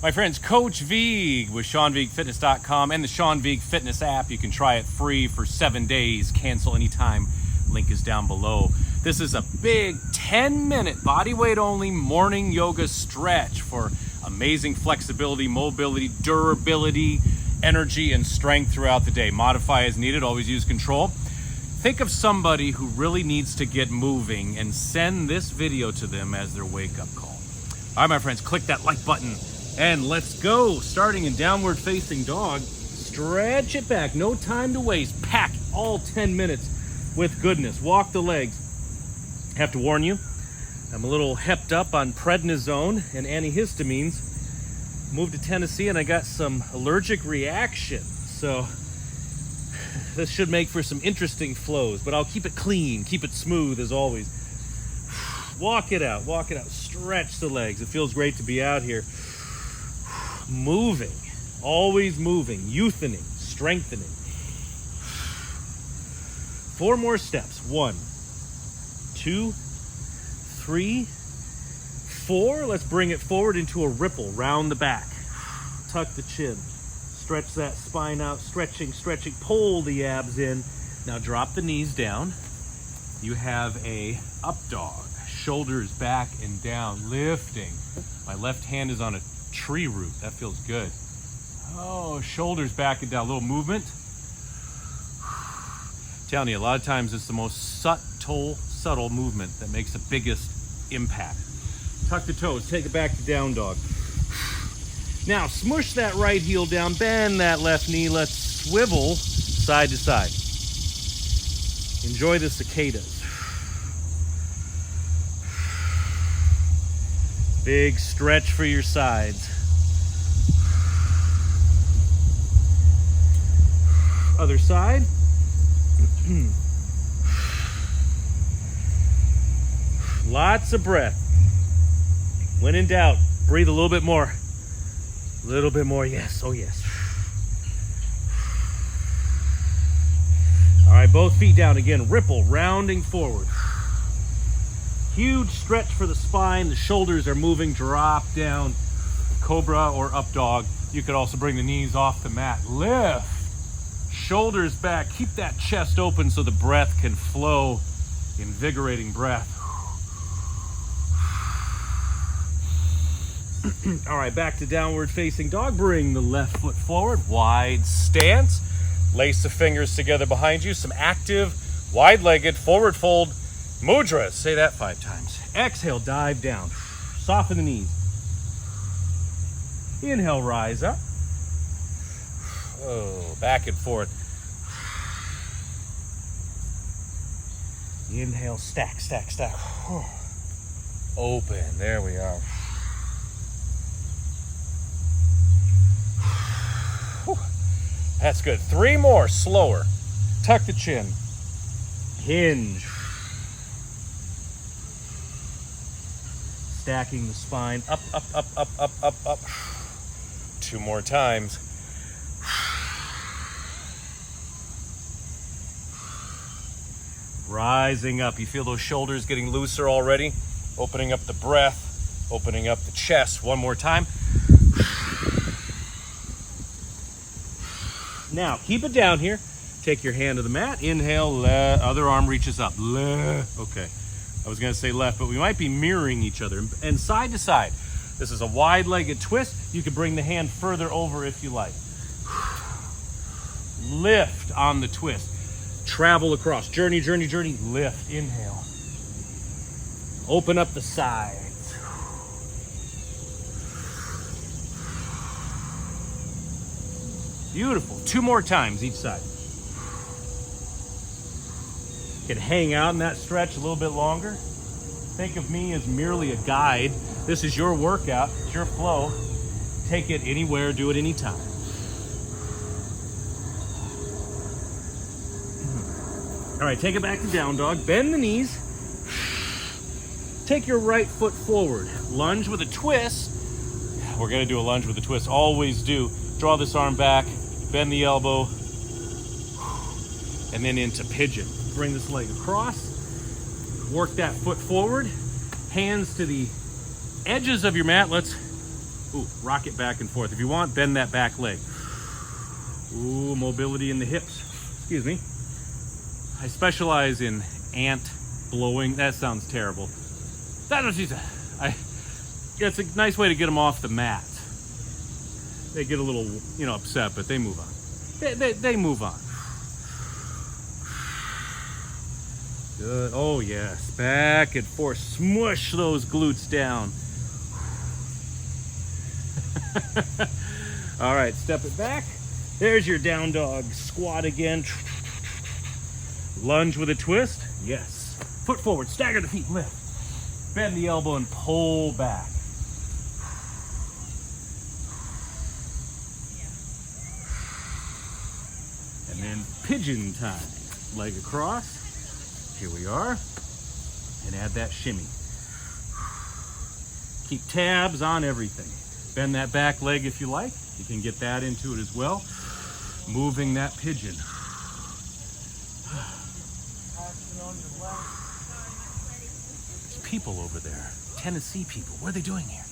My friends, Coach Vigue with SeanVigueFitness.com and the Sean Vigue Fitness app. You can try it free for 7 days. Cancel anytime. Link is down below. This is a big 10-minute body weight only morning yoga stretch for amazing flexibility, mobility, durability, energy, and strength throughout the day. Modify as needed. Always use control. Think of somebody who really needs to get moving and send this video to them as their wake-up call. All right, my friends, click that like button. And let's go. Starting in downward facing dog, stretch it back. No time to waste. Pack all 10 minutes with goodness. Walk the legs. Have to warn you, I'm a little hepped up on prednisone and antihistamines. Moved to Tennessee and I got some allergic reaction. So this should make for some interesting flows, but I'll keep it clean, keep it smooth as always. Walk it out, stretch the legs. It feels great to be out here. Moving, always moving, youthening, strengthening. 4 more steps. 1, 2, 3, 4. Let's bring it forward into a ripple, round the back. Tuck the chin, stretch that spine out, stretching, pull the abs in. Now drop the knees down. You have a up dog, shoulders back and down, lifting. My left hand is on a tree root. That feels good. Oh, shoulders back and down. A little movement. Telling you, a lot of times it's the most subtle movement that makes the biggest impact. Tuck the toes. Take it back to down dog. Now, smush that right heel down. Bend that left knee. Let's swivel side to side. Enjoy the cicadas. Big stretch for your sides. Other side. Lots of breath. When in doubt, breathe a little bit more. A little bit more, yes, oh yes. All right, both feet down again. Ripple, rounding forward. Huge stretch for the spine. The shoulders are moving. Drop down. Cobra or up dog. You could also bring the knees off the mat. Lift. Shoulders back. Keep that chest open so the breath can flow. Invigorating breath. All right, back to downward facing dog. Bring the left foot forward. Wide stance. Lace the fingers together behind you. Some active, wide-legged, forward fold mudras. Say that 5 times. Exhale, dive down. Soften the knees. Inhale, rise up. Oh, back and forth. Inhale, stack. Open. There we are. That's good. 3 more, slower. Tuck the chin. Hinge. Stacking the spine. Up. 2 more times. Rising up. You feel those shoulders getting looser already? Opening up the breath. Opening up the chest. 1 more time. Now, keep it down here. Take your hand to the mat. Inhale, other arm reaches up. Okay. I was going to say left, but we might be mirroring each other. And side to side. This is a wide-legged twist. You can bring the hand further over if you like. Lift on the twist. Travel across. Journey. Lift. Inhale. Open up the sides. Beautiful. 2 more times each side. You can hang out in that stretch a little bit longer. Think of me as merely a guide. This is your workout. It's your flow. Take it anywhere. Do it anytime. All right, take it back to down dog. Bend the knees. Take your right foot forward. Lunge with a twist. We're going to do a lunge with a twist. Always do. Draw this arm back. Bend the elbow. And then into pigeon. Bring this leg across. Work that foot forward. Hands to the edges of your mat. Let's Ooh, rock it back and forth. If you want, bend that back leg. Ooh, mobility in the hips. Excuse me. I specialize in ant blowing. That sounds terrible. It's a nice way to get them off the mat. They get a little, upset, but they move on. They move on. Good. Oh, yes. Back and forth. Smush those glutes down. All right, step it back. There's your down dog squat again. Lunge with a twist. Yes. Foot forward. Stagger the feet. Lift. Bend the elbow and pull back. And then pigeon time. Leg across. Here we are. And add that shimmy. Keep tabs on everything. Bend that back leg if you like. You can get that into it as well. Moving that pigeon. There's people over there. Tennessee people. What are they doing here?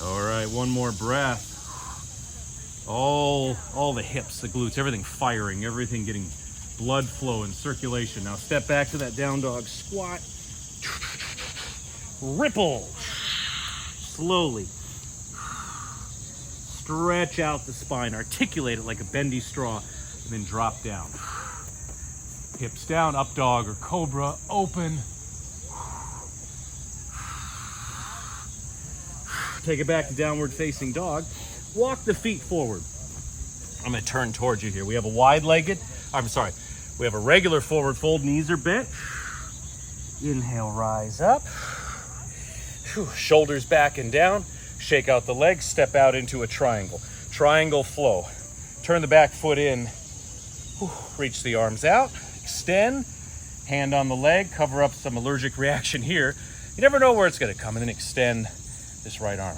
All right, one more breath. All the hips, the glutes, everything firing, everything getting blood flow and circulation. Now step back to that down dog squat. Ripple. Slowly. Stretch out the spine, articulate it like a bendy straw, and then drop down. Hips down, up dog or cobra, open. Take it back to downward facing dog. Walk the feet forward. I'm gonna turn towards you here. We have a we have a regular forward fold, knees are bent. Inhale, rise up. Shoulders back and down. Shake out the legs, step out into a triangle. Triangle flow. Turn the back foot in. Reach the arms out, extend. Hand on the leg, cover up some allergic reaction here. You never know where it's gonna come, and then extend this right arm.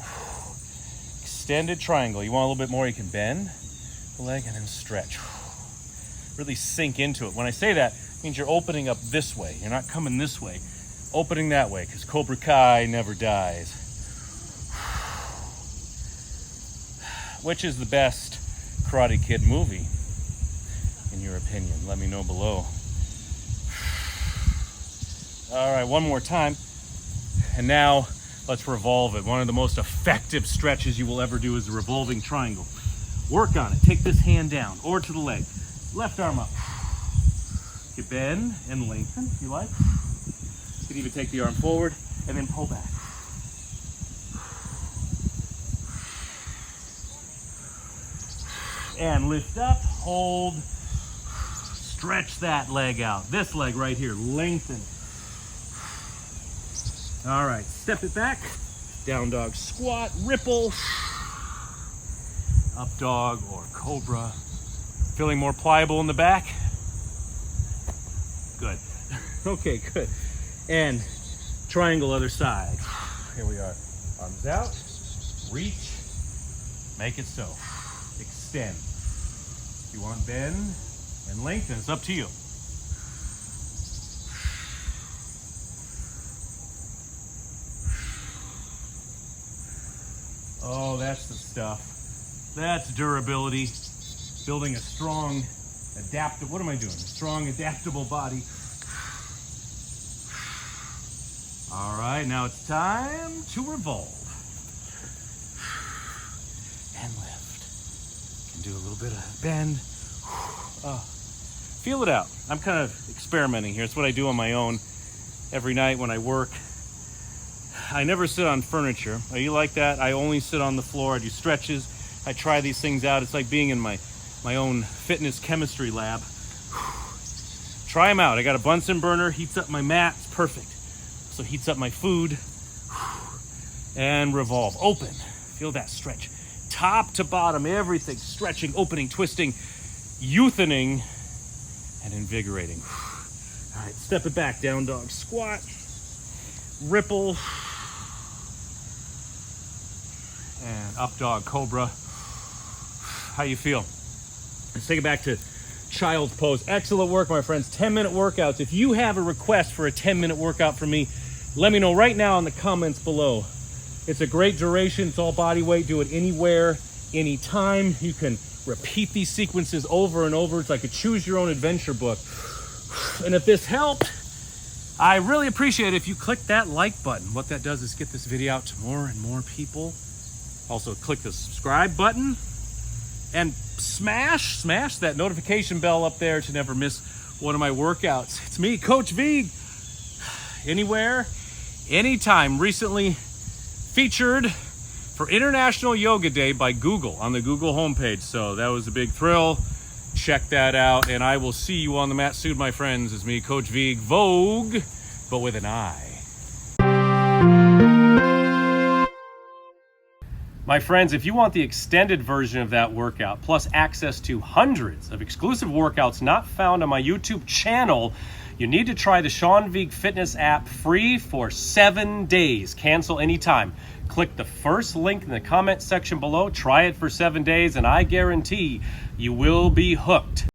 Extended triangle. You want a little bit more, you can bend the leg and then stretch. Really sink into it. When I say that, it means you're opening up this way. You're not coming this way. Opening that way, because Cobra Kai never dies. Which is the best Karate Kid movie, in your opinion? Let me know below. All right, one more time. And now, let's revolve it. One of the most effective stretches you will ever do is a revolving triangle. Work on it. Take this hand down or to the leg. Left arm up. You bend and lengthen if you like. You can even take the arm forward and then pull back. And lift up, hold. Stretch that leg out. This leg right here, lengthen. All right, step it back. Down dog squat, ripple. Up dog or cobra. Feeling more pliable in the back? Good. Okay, good. And triangle other side. Here we are. Arms out, reach, make it so. Extend. You want bend and lengthen, it's up to you. Oh, that's the stuff. That's durability. Building a strong, adaptable body. All right, now it's time to revolve. And lift. Can do a little bit of bend. Feel it out. I'm kind of experimenting here. It's what I do on my own every night when I work. I never sit on furniture. Are you like that? I only sit on the floor. I do stretches. I try these things out. It's like being in my own fitness chemistry lab. Try them out. I got a Bunsen burner, heats up my mat. It's perfect. So heats up my food. And revolve. Open. Feel that stretch. Top to bottom, everything. Stretching, opening, twisting, youthening, and invigorating. All right, step it back. Down dog squat. Ripple. And up dog cobra. How you feel? Let's take it back to child's pose. Excellent work, my friends. 10-minute workouts. If you have a request for a 10-minute workout from me, let me know right now in the comments below. It's a great duration. It's all body weight. Do it anywhere, anytime. You can repeat these sequences over and over. It's like a choose your own adventure book. And if this helped, I really appreciate it if you click that like button. What that does is get this video out to more and more people. Also click the subscribe button and smash that notification bell up there to never miss one of my workouts. It's me, Coach Vigue. Anywhere, anytime. Recently featured for International Yoga Day by Google on the Google homepage. So that was a big thrill. Check that out, and I will see you on the mat soon, my friends. It's me, Coach Vigue, Vogue, but with an I. My friends, if you want the extended version of that workout, plus access to hundreds of exclusive workouts not found on my YouTube channel, you need to try the Sean Vigue Fitness app free for 7 days. Cancel anytime. Click the first link in the comment section below. Try it for 7 days, and I guarantee you will be hooked.